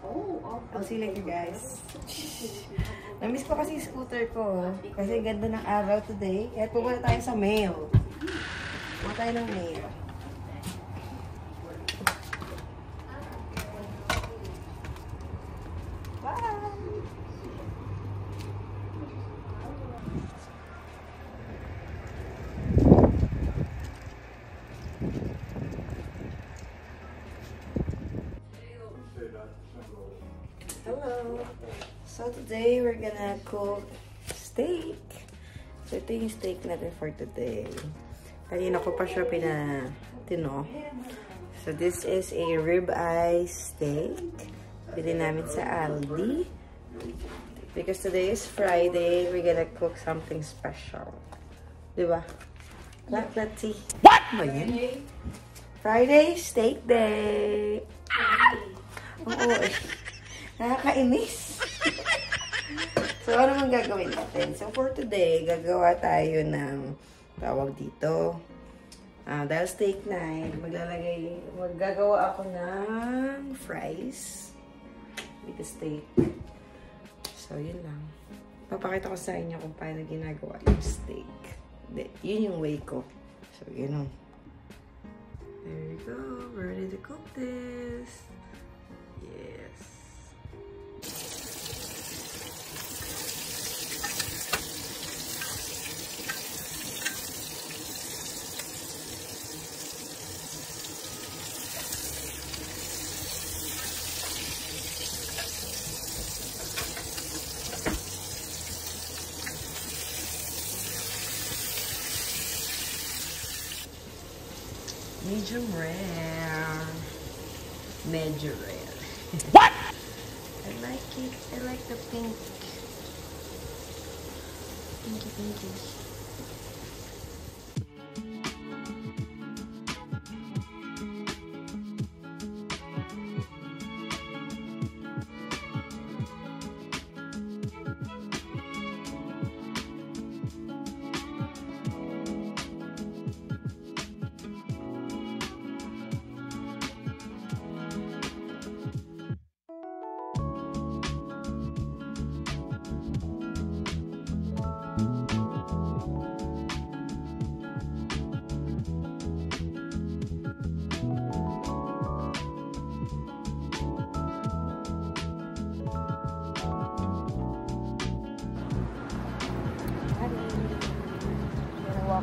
I'll see you later, guys. Namiss ko kasi yung scooter ko. Kasi ganda ng araw today. Kaya pupunta tayo sa mail. Pupunta tayo ng mail. Hello. So today we're gonna cook steak. So ito yung steak natin for today. Kanina ko pa siya pinatino. So this is a ribeye steak. Bili namin sa Aldi. Because today is Friday, we're gonna cook something special. Diba? Let's see. What? Ba yun? Friday, steak day. Oo eh. Nakakainis. So, ano man gagawin natin? So, for today, gagawa tayo ng tawag dito. Dahil steak night, maggagawa ako ng fries with the steak. So, yun lang. Papakita ko sa inyo kung paano ginagawa yung steak. Yun yung way ko. So, yun. There we go. We're ready to cook this. Yes. Medium rare. Medium rare. What? I like it. I like the pink. Pinky, pinky.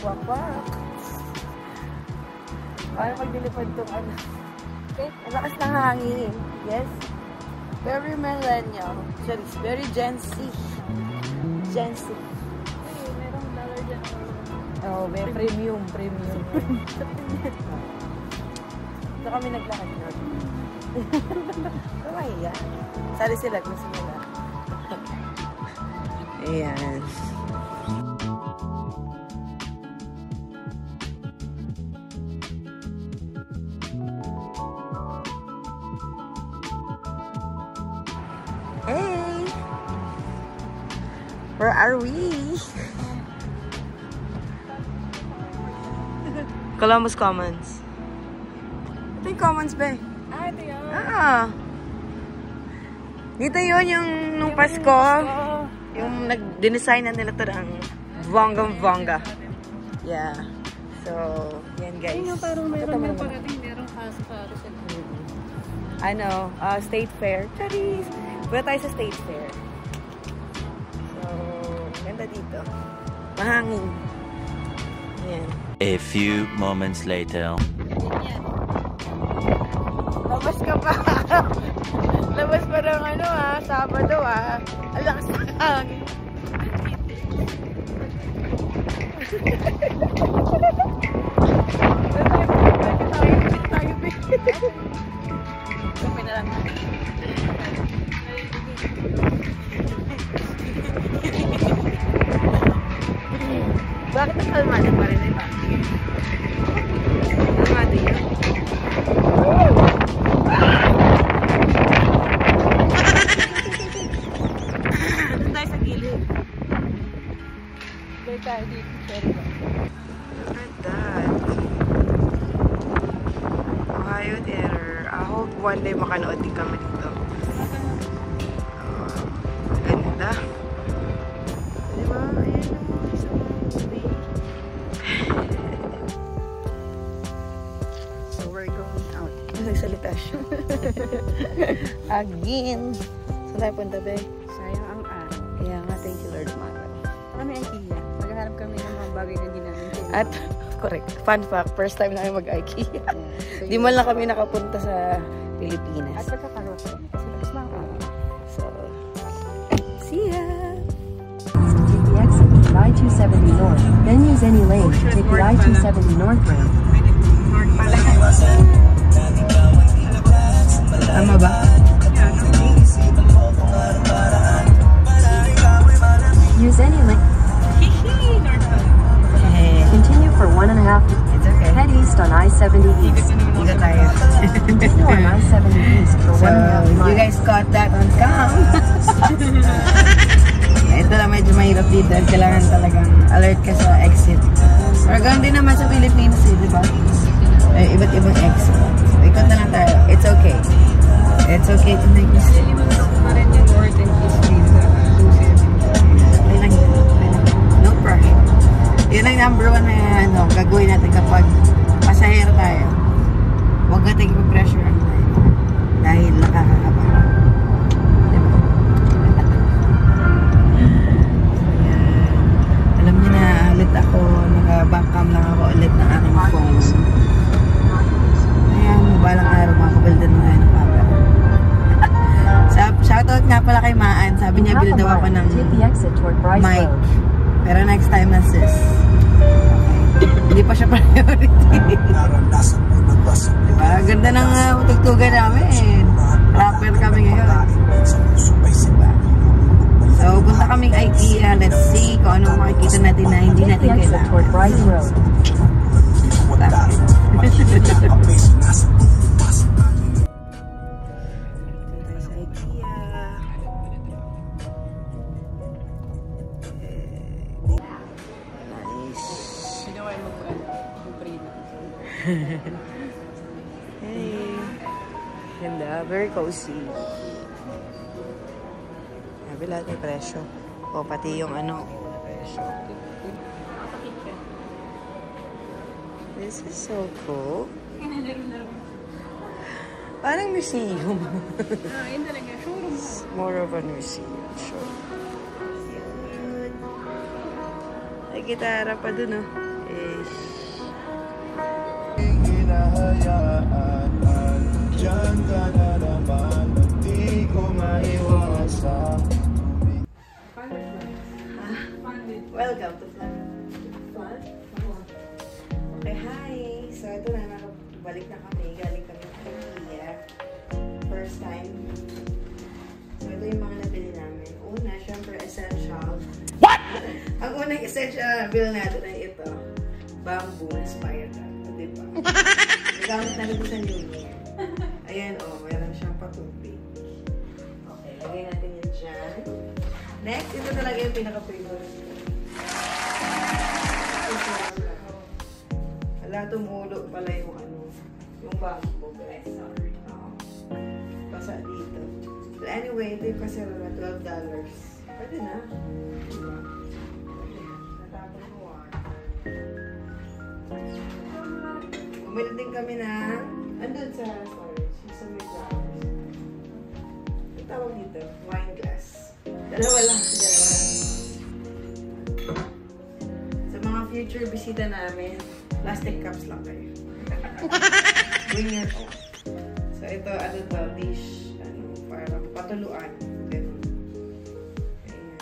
Wak-wak. Paano pag nilipad itong ano? Okay, ang lakas ng hangin. Yes? Very millennial. Very Gen Z. Gen Z. Ay, merong dollar dyan. Oh, very premium. Ito kami naglakad yun. Okay, yan. Sali sila kung sila. Ayan. Hey! Where are we? Columbus Commons. Ito yung Commons ba? Ito yun. Dito yun yung nung Pasko. Yung nag-design na nila ito ng bonggang-bongga. Yeah. So, yan guys. Ayun, parang meron yung pagating. Merong kaso-kaso siya. Ano, State Fair. Charis! Punta tayo sa State Fair. So, ganda dito. Mahangin. Yan. A few moments later. Labas ka pa. Labas pa ng ano Sabado Ang lakas ng hangin. Kami na lang. Bakit ang kalmado pa rin ito? Kalmado yan. Doon tayo sa gilid. Doon tayo dito. Look at that. Ohio Theater. I hope one day makanood din kami dito. nagsalita siya. Again. Saan tayo punta, be? Sayang ang araw. Kaya nga, thank you Lord, Mara. Kami IKEA. Maghahanap kami ng mga bagay na di namin kailangan. At, correct. Fun fact, first time namin mag-IKEA. So, Di man lang kami nakapunta sa Pilipinas. At pagkakarot kami. Kasi mas mahal. So, see ya! Take the exit to I-270 North, then use any lane to take the I-270 North ramp. Tama ba? Use any lane. Continue for 1.5. It's okay. Head east on I-70 East. Dito tayo. Continue on I-70 East for So, 1.5 miles. you guys caught that on cam. Ito lang medyo mahirap dito. Kailangan talagang alert ka sa exit. Pero ganoon din naman sa Pilipinas eh, di ba? May iba't ibang exit. So, ikot na lang tayo. It's okay. It's okay to make mistakes. Pa rin yung worth and history sa 270. Okay lang yun. Okay lang yun. No pressure. Yun ang number one na gagawin natin kapag pasahero tayo. Huwag natin ipa-pressure ang tayo. Dahil nakakakaba. Diba? Ayan. Alam niyo na ulit ako, naka-backcam lang ako ulit ng aking phone. Ayan, balang araw makabildan mo yan ng camera. Shoutout nga pala kay Maan. Sabi niya, build daw ako ng Take the exit toward Bryce mic. Road. Pero next time na sis. Hindi pa siya priority. Diba? Ganda ng tugtugan namin. Rapper kami ngayon. Diba? So, punta kaming IKEA. Let's see kung anong makikita natin na hindi Take natin the exit kailangan. toward Bryce Road. Ginawa mo po yung prino. Hey. Ganda. Very cozy. Sabi lahat may presyo. O, pati yung presyo. This is so cool. Parang museum. Yun talaga. Showroom. More of a museum. Sure. May gitara pa dun, oh. Ish. Welcome to Fun. Okay, hi! So, ito na, nakabalik na kami. Galing kami sa IKEA. First time. So, ito yung mga nabili namin. Una, syempre, essential. What? Ang unang essential na nabili natin ay ito. Bamboo inspired. Diba? Nagamit natin ito sa New Year. Ayan, meron siyang patubig. Okay, lagay natin yun dyan. Next, ito talaga yung pinaka-favorite. Wala, tumulo pala yung yung bamboo, guys. Sorry. Basa dito. So anyway, ito yung kaserola, $12. Pwede na. Diba? Natapon mo Bumili din kami na andun sa storage. Yung sa may flowers. Ang tawag dito, wine glass. Dalawa lang. Sa mga future bisita namin, plastic cups lang kayo. Bring your own. So ito, dish, parang patuluan. Ganun. Ayan.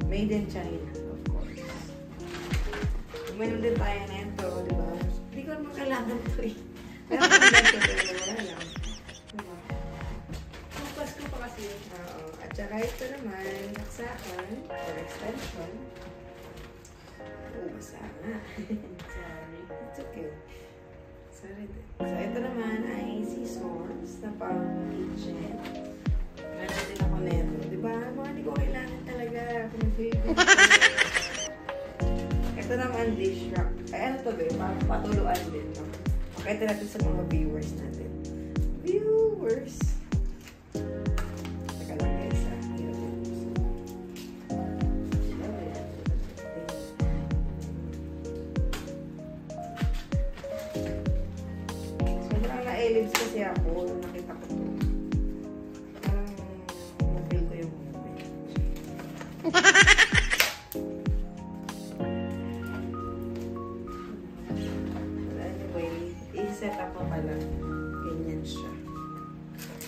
Made in China, of course. Uminom din tayo na ito, di ba? Hindi ko naman kailangan ito eh. Pero kung ito, wala lang. Diba? Focus ko pa kasi. Oo. At saka ito naman, saksakan, or extension. Basa nga. Sorry. It's okay. Sorry din. So, ito naman ay scissors na pang kitchen. Meron din ako neto. Diba? Mga hindi ko kailangan talaga. Pinag-favorite. Ito naman dish rack. Ay, ano to ba? Patuluan din. No? Pakita natin sa mga viewers natin. Viewers! Teka lang guys. nag-eyelids kasi ako. Nakita ko to. Parang na-feel ko yung moment. Anyway, i-set up mo pala. Ganyan siya.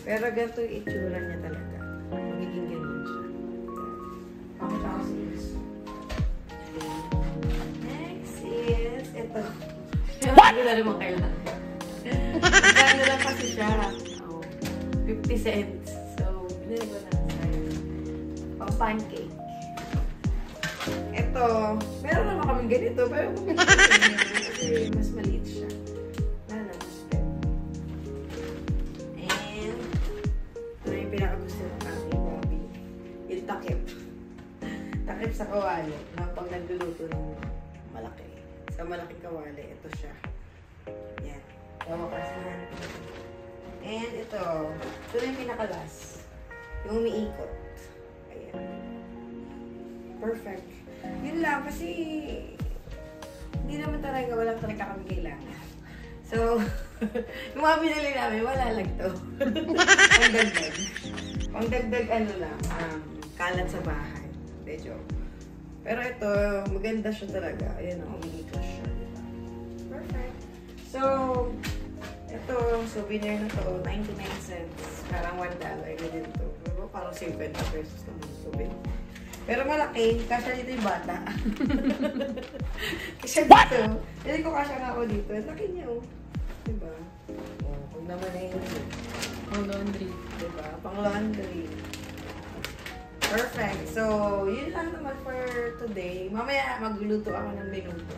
Pero ganito yung itsura niya talaga. Magiging ganyan siya. Pakita ko sa is. Next is ito. What? Hindi na rin mo kailangan. Magkano lang kasi siya. Oh, 50 cents. So, binili ko na sa'yo. Pang pancake. Ito. Meron naman kaming ganito. Pero bumili ko kasi mas maliit siya. Wala na, mas pet. And, ito na yung pinakagusto ng aking hobby. Yung takip. Takip sa kawali. Na pag nagluluto ng malaki. Sa malaking kawali, ito siya. Yan. Tawakas na. And ito. Ito na yung pinakalas. Yung umiikot. Ayan. Perfect. Yun lang kasi hindi naman talaga, walang talaga kami kailangan. So, yung mga binili namin, wala lang to. Pangdagdag. Pangdagdag ano lang, kalat sa bahay. Medyo. Pero ito, maganda siya talaga. Ayan o, umiikot siya. Diba? Perfect. So, ito, souvenir na to, 99 cents. Parang $1. Ganyan to. Pero parang 50 pesos naman souvenir. Pero malaki, kasya dito yung bata. Kasya dito. Hindi ko kasya nga ako dito. Laki niya oh. Diba? Oh, huwag naman na yun. Pang laundry. Diba? Pang laundry. Perfect. So, yun lang naman for today. Mamaya magluluto ako ng minuto.